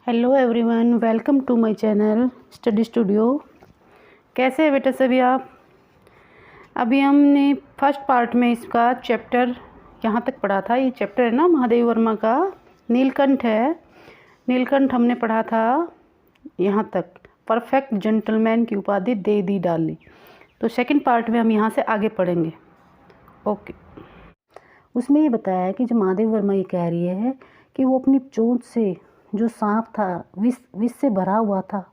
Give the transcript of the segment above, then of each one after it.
Hello everyone, welcome to my channel Study Studio. कैसे हैं बेटा सभी आप? अभी हमने फर्स्ट पार्ट में इसका चैप्टर यहाँ तक पढ़ा था। ये चैप्टर है ना महादेवी वर्मा का, नीलकंठ है। नीलकंठ हमने पढ़ा था यहाँ तक, परफेक्ट जेंटलमैन की उपाधि दे दी डाली। तो सेकंड पार्ट में हम यहाँ से आगे पढ़ेंगे। ओके। उसमें ये बताया है कि जो महादेवी वर्मा ये कह रही है कि वो अपनी चोंच से जो सांप था विष से भरा हुआ था,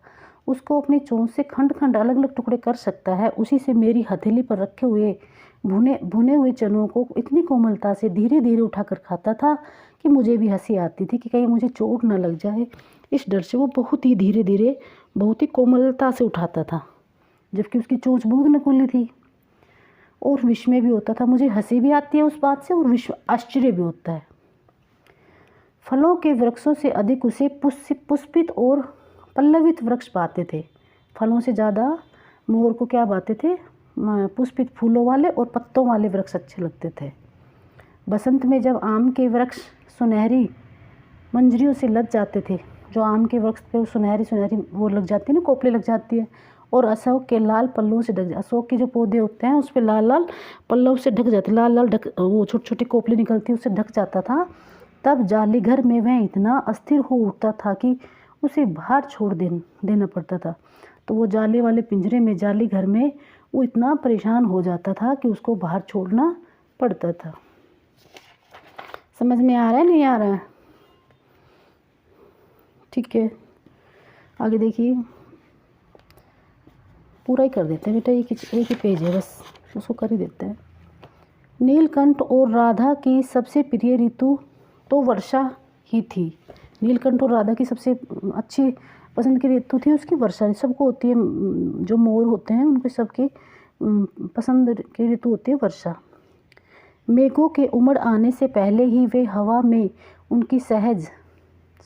उसको अपनी चोंच से खंड खंड अलग अलग टुकड़े कर सकता है। उसी से मेरी हथेली पर रखे हुए भुने हुए चनों को इतनी कोमलता से धीरे धीरे उठाकर खाता था कि मुझे भी हंसी आती थी कि कहीं मुझे चोट न लग जाए। इस डर से वो बहुत ही धीरे धीरे, बहुत ही कोमलता से उठाता था, जबकि उसकी चोंच बहुत न खुली थी। और विष में भी होता था। मुझे हंसी भी आती है उस बात से और विश्व आश्चर्य भी होता है। फलों के वृक्षों से अधिक उसे पुष्पित और पल्लवित वृक्ष पाते थे। फलों से ज़्यादा मोर को क्या पाते थे? पुष्पित फूलों वाले और पत्तों वाले वृक्ष अच्छे लगते थे। बसंत में जब आम के वृक्ष सुनहरी मंजरियों से लग जाते थे, जो आम के वृक्ष पे सुनहरी सुनहरी वो लग जाती है ना, कोपले लग जाती है, और अशोक के लाल पल्लों से ढक, अशोक के जो पौधे होते हैं उस पर लाल लाल पल्लों से ढक जाते, लाल लाल ढक, वो छोटी छोटी कोपली निकलती है, उससे ढक जाता था। तब जाली घर में वह इतना अस्थिर हो उठता था कि उसे बाहर छोड़ देना पड़ता था। तो वो जाली वाले पिंजरे में, जाली घर में वो इतना परेशान हो जाता था कि उसको बाहर छोड़ना पड़ता था। समझ में आ रहा है, नहीं आ रहा है? ठीक है, आगे देखिए। पूरा ही कर देते हैं बेटा, एक ही पेज है बस, उसको कर ही देते हैं। नीलकंठ और राधा की सबसे प्रिय ऋतु तो वर्षा ही थी। नीलकंठ और राधा की सबसे अच्छी पसंद की ऋतु थी उसकी वर्षा। सबको होती है, जो मोर होते हैं उनके सबकी पसंद की ऋतु होती है वर्षा। मेघों के उमड़ आने से पहले ही वे हवा में उनकी सहज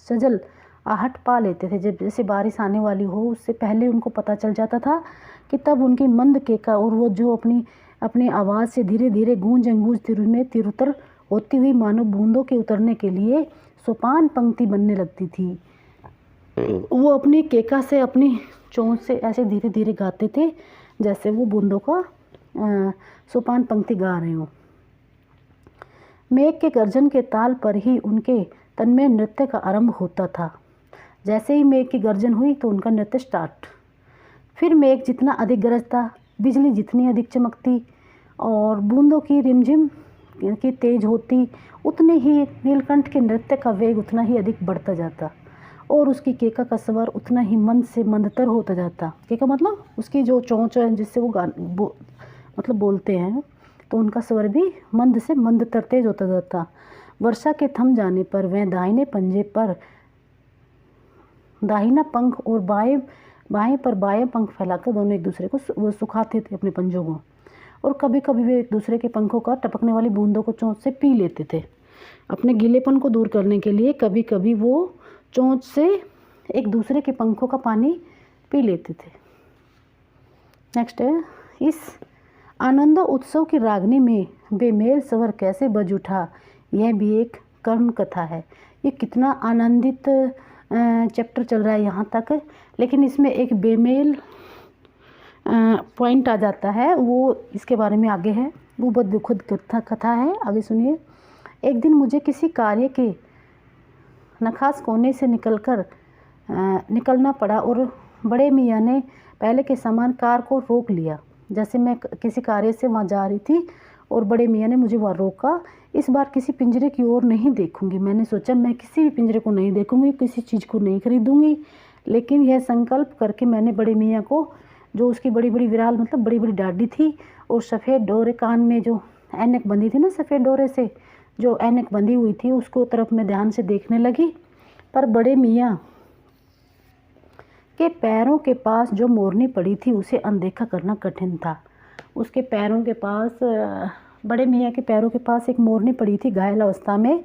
सजल आहट पा लेते थे। जब जैसे बारिश आने वाली हो, उससे पहले उनको पता चल जाता था कि तब उनकी मंद केका और वो जो अपनी आवाज़ से धीरे धीरे गूंज में तिरुतर होती हुई मानो बूंदों के उतरने के लिए सोपान पंक्ति बनने लगती थी। वो अपनी केका से, अपनी चोंच से ऐसे धीरे धीरे गाते थे जैसे वो बूंदों का सोपान पंक्ति गा रहे हों। मेघ के गर्जन के ताल पर ही उनके तन्मय नृत्य का आरंभ होता था। जैसे ही मेघ की गर्जन हुई तो उनका नृत्य स्टार्ट। फिर मेघ जितना अधिक गरजता, बिजली जितनी अधिक चमकती और बूंदों की रिमझिम की तेज होती, उतने ही नीलकंठ के नृत्य का वेग उतना ही अधिक बढ़ता जाता और उसकी केका का स्वर उतना ही मंद से मंदतर होता जाता। केका मतलब उसकी जो चोंच है जिससे वो मतलब बोलते हैं, तो उनका स्वर भी मंद से मंदतर तेज होता जाता। वर्षा के थम जाने पर वह दाहिने पंजे पर दाहिना पंख और बाएं पर बाएं पंख फैलाकर दोनों एक दूसरे को वो सुखाते थे अपने पंजों को, और कभी कभी वे एक दूसरे के पंखों का टपकने वाली बूंदों को चोंच से पी लेते थे। अपने गीलेपन को दूर करने के लिए कभी कभी वो चोंच से एक दूसरे के पंखों का पानी पी लेते थे। नेक्स्ट है, इस आनंद उत्सव की रागनी में बेमेल स्वर कैसे बज उठा, यह भी एक कर्ण कथा है। ये कितना आनंदित चैप्टर चल रहा है यहाँ तक, लेकिन इसमें एक बेमेल पॉइंट आ जाता है, वो इसके बारे में आगे है। वो बहुत दुखद कथा है, आगे सुनिए। एक दिन मुझे किसी कार्य के नखास कोने से निकलना पड़ा और बड़े मियाँ ने पहले के समान कार को रोक लिया। जैसे मैं किसी कार्य से वहाँ जा रही थी और बड़े मियाँ ने मुझे वहाँ रोका। इस बार किसी पिंजरे की ओर नहीं देखूंगी। मैंने सोचा मैं किसी भी पिंजरे को नहीं देखूंगी, किसी चीज़ को नहीं खरीदूंगी। लेकिन यह संकल्प करके मैंने बड़े मियाँ को, जो उसकी बड़ी बड़ी विराल मतलब बड़ी बड़ी डाडी थी और सफ़ेद डोरे कान में जो ऐनक बंधी थी ना, सफ़ेद डोरे से जो ऐनक बंधी हुई थी, उसको तरफ मैं ध्यान से देखने लगी। पर बड़े मियाँ के पैरों के पास जो मोरनी पड़ी थी उसे अनदेखा करना कठिन था। उसके पैरों के पास, बड़े मियाँ के पैरों के पास एक मोरनी पड़ी थी घायल अवस्था में।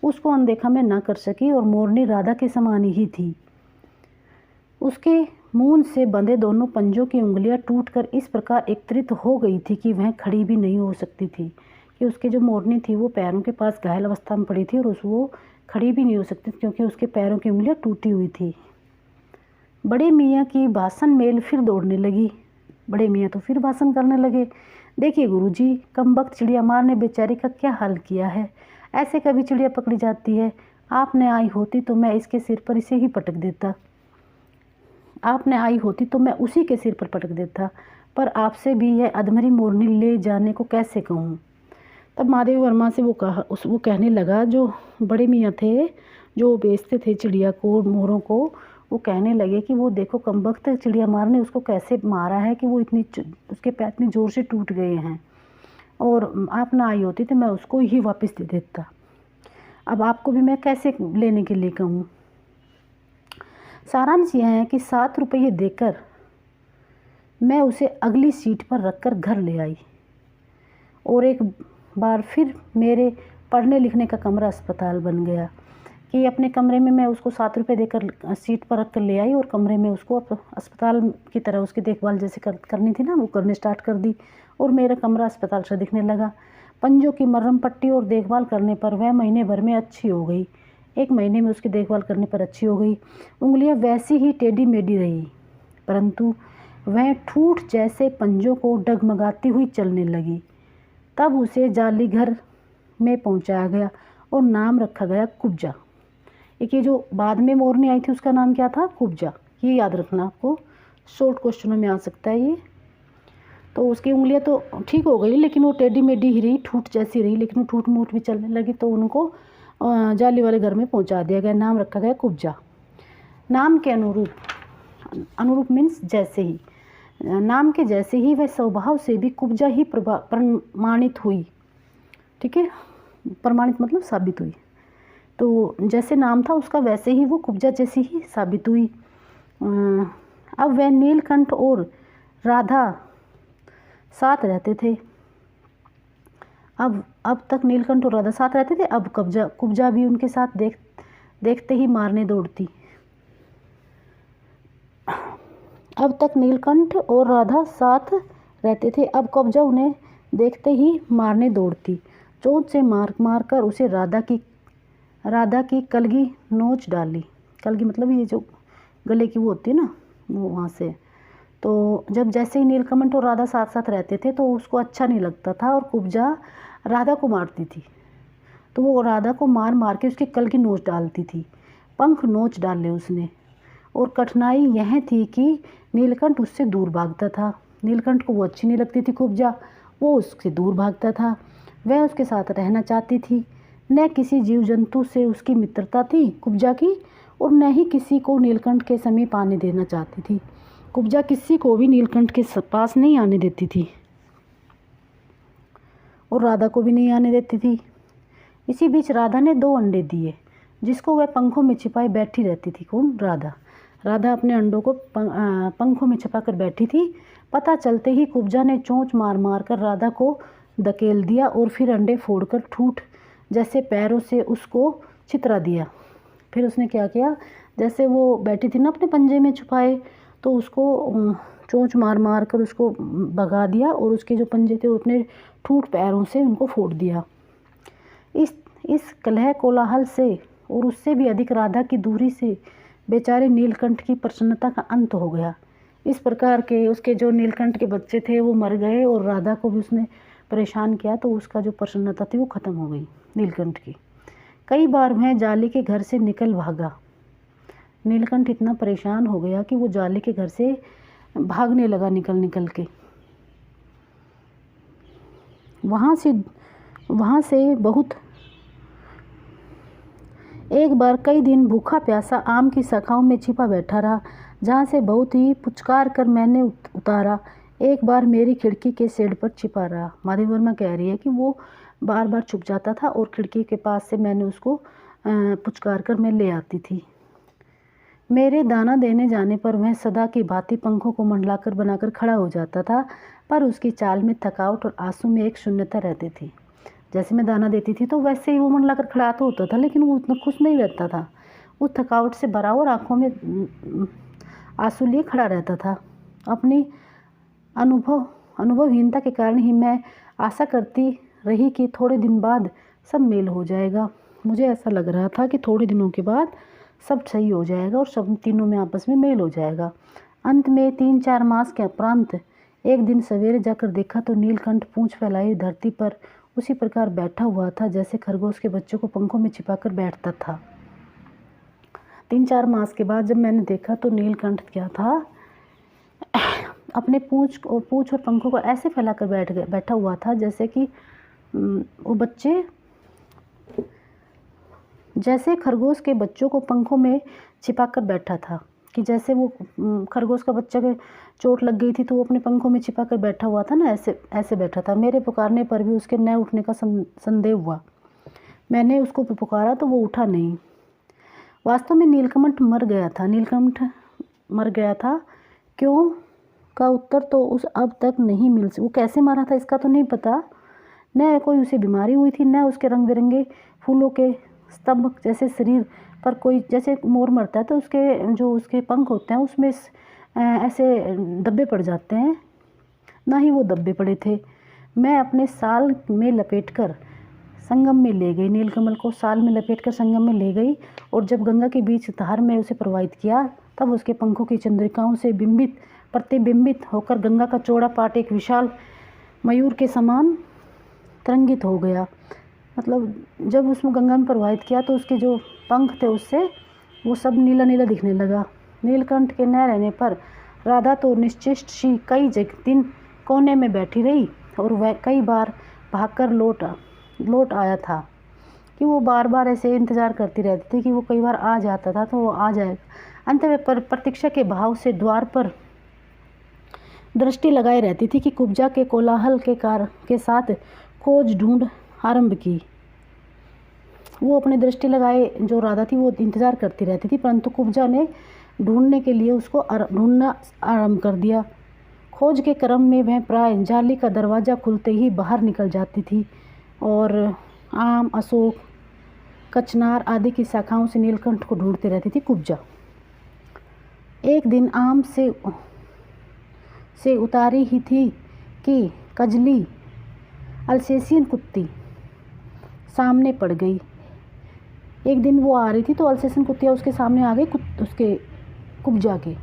उसको अनदेखा मैं ना कर सकी, और मोरनी राधा के समान ही थी। उसके मूंछ से बंधे दोनों पंजों की उंगलियां टूटकर इस प्रकार एकत्रित हो गई थी कि वह खड़ी भी नहीं हो सकती थी। कि उसकी जो मोरनी थी वो पैरों के पास घायल अवस्था में पड़ी थी और वो खड़ी भी नहीं हो सकती क्योंकि उसके पैरों की उंगलियां टूटी हुई थी। बड़े मियाँ की भाषण मेल फिर दौड़ने लगी। बड़े मियाँ तो फिर भाषण करने लगे। देखिए गुरुजी, कमबख्त चिड़िया मार ने बेचारी का क्या हाल किया है। ऐसे कभी चिड़िया पकड़ी जाती है। आपने आई होती तो मैं इसके सिर पर इसे ही पटक देता। आपने आई होती तो मैं उसी के सिर पर पटक देता, पर आपसे भी यह अधमरी मोरनी ले जाने को कैसे कहूँ। तब महादेव वर्मा से वो कहने लगा, जो बड़े मियाँ थे जो बेचते थे चिड़िया को, मोरों को, वो कहने लगे कि वो देखो कमबख्त चिड़िया मार ने उसको कैसे मारा है कि वो उसके पैर इतनी ज़ोर से टूट गए हैं, और आप ना आई होती तो मैं उसको ही वापस दे देता। अब आपको भी मैं कैसे लेने के लिए कहूँ। सारांश यह है कि 7 रुपये देकर मैं उसे अगली सीट पर रखकर घर ले आई, और एक बार फिर मेरे पढ़ने लिखने का कमरा अस्पताल बन गया कि अपने कमरे में मैं उसको 7 रुपये देकर सीट पर रख कर ले आई, और कमरे में उसको अस्पताल की तरह उसकी देखभाल जैसे करनी थी ना, वो करने स्टार्ट कर दी, और मेरा कमरा अस्पताल सा दिखने लगा। पंजों की मरहम पट्टी और देखभाल करने पर वह महीने भर में अच्छी हो गई। 1 महीने में उसकी देखभाल करने पर अच्छी हो गई। उंगलियां वैसी ही टेढ़ी मेढ़ी रही, परंतु वह ठूठ जैसे पंजों को डगमगाती हुई चलने लगी। तब उसे जाली घर में पहुंचाया गया और नाम रखा गया कुब्जा। एक ये जो बाद में मोरनी आई थी उसका नाम क्या था, कुब्जा। ये याद रखना, आपको शॉर्ट क्वेश्चनों में आ सकता है ये। तो उसकी उंगलियां तो ठीक हो गई, लेकिन वो टेढ़ी मेढ़ी ही रही, ठूठ जैसी रही, लेकिन वो ठूठ मूठ भी चलने लगी, तो उनको जाली वाले घर में पहुंचा दिया गया। नाम रखा गया कुब्जा। नाम के अनुरूप मीन्स जैसे ही, नाम के जैसे ही वह स्वभाव से भी कुब्जा ही प्रमाणित हुई। ठीक है, प्रमाणित मतलब साबित हुई। तो जैसे नाम था उसका वैसे ही वो कुब्जा जैसी ही साबित हुई। अब वह नीलकंठ और राधा साथ रहते थे। अब तक नीलकंठ और राधा साथ रहते थे, अब कुब्जा भी उनके साथ देखते ही मारने दौड़ती। अब तक नीलकंठ और राधा साथ रहते थे, अब कुब्जा उन्हें देखते ही मारने दौड़ती। चोंच से मार कर उसे राधा की कलगी नोच डाली। कलगी मतलब ये जो गले की वो होती है ना, वो वहाँ से। तो जब जैसे ही नीलकंठ और राधा साथ साथ रहते थे तो उसको अच्छा नहीं लगता था, और कुब्जा राधा को मारती थी, तो वो राधा को मार के उसकी कलगी नोच डालती थी। पंख नोच डाले उसने, और कठिनाई यह थी कि नीलकंठ उससे दूर भागता था। नीलकंठ को वो अच्छी नहीं लगती थी कुब्जा, वो उससे दूर भागता था। वह उसके साथ रहना चाहती थी। न किसी जीव जंतु से उसकी मित्रता थी कुब्जा की, और न ही किसी को नीलकंठ के समीप आने देना चाहती थी। कुब्जा किसी को भी नीलकंठ के पास नहीं आने देती थी, और राधा को भी नहीं आने देती थी। इसी बीच राधा ने 2 अंडे दिए, जिसको वह पंखों में छिपाई बैठी रहती थी। कौन? राधा अपने अंडों को पंखों में छिपा कर बैठी थी। पता चलते ही कुब्जा ने चोंच मार कर राधा को धकेल दिया, और फिर अंडे फोड़कर ठूठ जैसे पैरों से उसको छितरा दिया। फिर उसने क्या किया, जैसे वो बैठी थी ना अपने पंजे में छुपाए, तो उसको चोंच मार कर उसको भगा दिया, और उसके जो पंजे थे वो अपने ठूठ पैरों से उनको फोड़ दिया। इस कलह कोलाहल से और उससे भी अधिक राधा की दूरी से बेचारे नीलकंठ की प्रसन्नता का अंत हो गया। इस प्रकार के उसके जो नीलकंठ के बच्चे थे वो मर गए, और राधा को भी उसने परेशान किया, तो उसका जो प्रसन्नता थी वो ख़त्म हो गई नीलकंठ की। कई बार वह जाली के घर से निकल भागा। नीलकंठ इतना परेशान हो गया कि वो जाली के घर से भागने लगा निकल के। वहाँ से बहुत एक बार कई दिन भूखा प्यासा आम की शाखाओं में छिपा बैठा रहा, जहाँ से बहुत ही पुचकार कर मैंने उतारा। एक बार मेरी खिड़की के शेड पर छिपा रहा। माधवी वर्मा कह रही है कि वो बार बार छुप जाता था, और खिड़की के पास से मैंने उसको पुचकार कर मैं ले आती थी। मेरे दाना देने जाने पर वह सदा की भांति पंखों को मंडलाकर बनाकर खड़ा हो जाता था, पर उसकी चाल में थकावट और आंसू में एक शून्यता रहती थी। जैसे मैं दाना देती थी तो वैसे ही वो मंडलाकर खड़ा तो होता था, लेकिन वो उतना खुश नहीं रहता था। वो थकावट से भरा और आंखों में आंसू लिए खड़ा रहता था। अपनी अनुभवहीनता के कारण ही मैं आशा करती रही कि थोड़े दिन बाद सब मेल हो जाएगा। मुझे ऐसा लग रहा था कि थोड़े दिनों के बाद सब सही हो जाएगा और सब तीनों में आपस में मेल हो जाएगा। अंत में 3-4 मास के उपरांत एक दिन सवेरे जाकर देखा तो नीलकंठ पूंछ फैलाए धरती पर उसी प्रकार बैठा हुआ था जैसे खरगोश के बच्चों को पंखों में छिपाकर बैठता था। 3-4 मास के बाद जब मैंने देखा तो नीलकंठ क्या था, अपने पूंछ और पंखों को ऐसे फैलाकर बैठा हुआ था जैसे कि वो बच्चे, जैसे खरगोश के बच्चों को पंखों में छिपाकर बैठा था, कि जैसे वो खरगोश का बच्चा के चोट लग गई थी तो वो अपने पंखों में छिपाकर बैठा हुआ था ना, ऐसे बैठा था। मेरे पुकारने पर भी उसके न उठने का संदेह हुआ। मैंने उसको पुकारा तो वो उठा नहीं। वास्तव में नीलकंठ मर गया था। क्यों का उत्तर तो उस अब तक नहीं मिल सका। वो कैसे मरा था इसका तो नहीं पता। न कोई उसे बीमारी हुई थी, न उसके रंग बिरंगे फूलों के स्तंभ जैसे शरीर पर कोई, जैसे मोर मरता है तो उसके पंख होते हैं उसमें ऐसे धब्बे पड़ जाते हैं, ना ही वो धब्बे पड़े थे। मैं अपने साल में लपेटकर संगम में ले गई, नीलकमल को साल में लपेटकर संगम में ले गई और जब गंगा के बीच धार में उसे प्रवाहित किया तब उसके पंखों की चंद्रिकाओं से प्रतिबिंबित होकर गंगा का चौड़ा पाट एक विशाल मयूर के समान तरंगित हो गया। मतलब जब उसमें गंगा में प्रवाहित किया तो उसके जो पंख थे उससे वो सब नीला नीला दिखने लगा। नीलकंठ के न रहने पर राधा तो निश्चिष्ट सी कई दिन कोने में बैठी रही और वह कई बार भागकर लौट आया था कि वो बार बार ऐसे इंतज़ार करती रहती थी कि वो कई बार आ जाता था तो वो आ जाएगा। अंत में प्रतीक्षा के भाव से द्वार पर दृष्टि लगाई रहती थी कि कुब्जा के कोलाहल के साथ खोज ढूंढ आरंभ की। वो अपनी दृष्टि लगाए जो राधा थी वो इंतज़ार करती रहती थी, परंतु कुब्जा ने ढूंढने के लिए उसको ढूंढना आरंभ कर दिया। खोज के क्रम में वह प्राय जाली का दरवाज़ा खुलते ही बाहर निकल जाती थी और आम, अशोक, कचनार आदि की शाखाओं से नीलकंठ को ढूंढती रहती थी कुब्जा। एक दिन आम से उतारी ही थी कि कजली अल्सेशियन कुत्ती सामने पड़ गई। एक दिन वो आ रही थी तो अल्सेशियन कुत्तियाँ उसके सामने आ गई। उसके कुब्जा के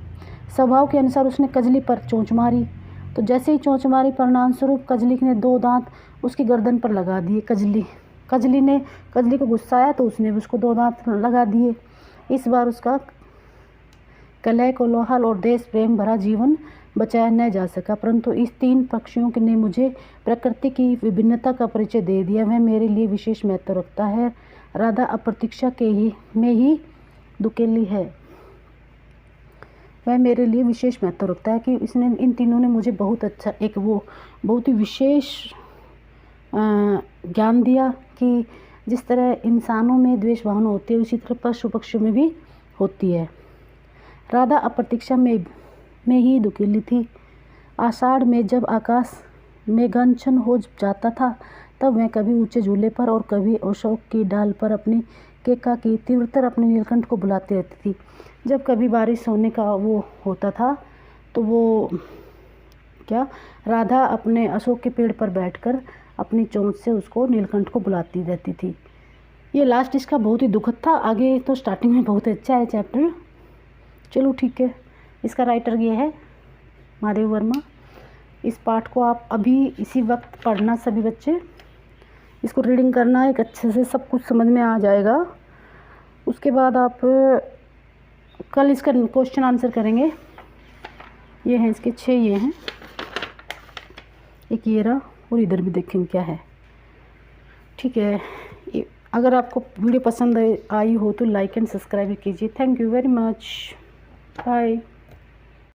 स्वभाव के अनुसार उसने कजली पर चोंच मारी, तो जैसे ही चोंच मारी परिणाम स्वरूप कजली ने 2 दांत उसकी गर्दन पर लगा दिए। कजली को गुस्सा आया तो उसने उसको 2 दांत लगा दिए। इस बार उसका कलह कोलाहल और देश प्रेम भरा जीवन बचाया न जा सका, परंतु इस 3 पक्षियों ने मुझे प्रकृति की विभिन्नता का परिचय दे दिया। वह मेरे लिए विशेष महत्व रखता है। राधा अप्रतीक्षा में ही दुकेली है। वह मेरे लिए विशेष महत्व रखता है कि इन तीनों ने मुझे बहुत अच्छा बहुत ही विशेष ज्ञान दिया कि जिस तरह इंसानों में द्वेष भावना होती है उसी तरह पशु पक्षियों में भी होती है। राधा अप्रतीक्षा में ही दुकेली थी। आषाढ़ में जब आकाश मेघाच्छन्न हो जाता था तब वह कभी ऊंचे झूले पर और कभी अशोक की डाल पर अपनी केका की तीव्रतर अपने नीलकंठ को बुलाती रहती थी। जब कभी बारिश होने का वो होता था तो वो राधा अपने अशोक के पेड़ पर बैठकर अपनी चोंच से उसको नीलकंठ को बुलाती रहती थी। ये लास्ट इसका बहुत ही दुखद था। आगे तो स्टार्टिंग में बहुत अच्छा है चैप्टर। चलो ठीक है। इसका राइटर ये है महादेव वर्मा। इस पाठ को आप अभी इसी वक्त पढ़ना सभी बच्चे, इसको रीडिंग करना, एक अच्छे से सब कुछ समझ में आ जाएगा। उसके बाद आप कल इसका क्वेश्चन आंसर करेंगे। ये हैं इसके 6, ये हैं, एक ये रहा और इधर भी देखेंगे क्या है। ठीक है। अगर आपको वीडियो पसंद आई हो तो लाइक एंड सब्सक्राइब कीजिए। Thank you very much. Bye.